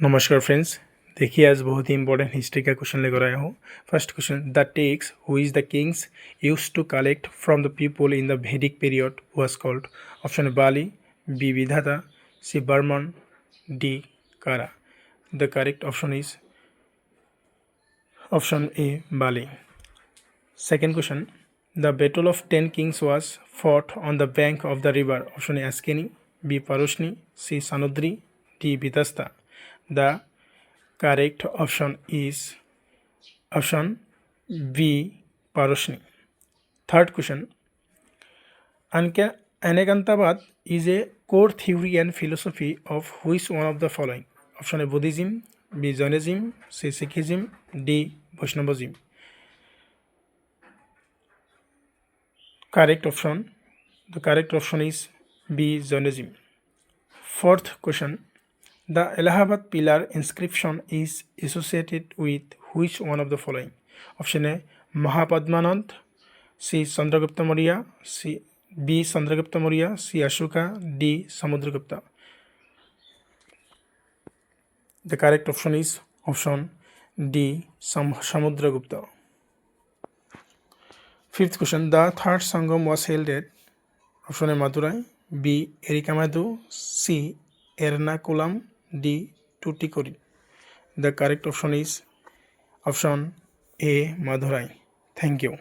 नमस्कार फ्रेंड्स, देखिए आज बहुत ही इंपॉर्टेंट हिस्ट्री का क्वेश्चन लेकर आया हूँ। First question, the tax who is the kings use to collect from the people in the Vedic period was called. Option A Bali, B Vidhata, C Barman, D Kara. The correct option is option A Bali. Second question, the Battle of 10 Kings was fought on the bank of the river. Option A Askeni, B Paroshni, C Sanudri, D Vitasta. The correct option is option B Paroshni. Third question, Anagantabad is a core theory and philosophy of which one of the following? Option A Buddhism, B Jainism, C Sikhism, D Vaishnavism. Correct option. The correct option is B Jainism. Fourth question, the Allahabad pillar inscription is associated with which one of the following? Option A Mahapadmanand, C Chandragupta Maurya, B Chandragupta Maurya, C Ashoka, D Samudragupta. The correct option is option D Samudragupta. Fifth question, the third Sangam was held at option A Madurai, B Erikamadu, C Ernakulam, D Tuticorin. The correct option is option A Madurai. Thank you.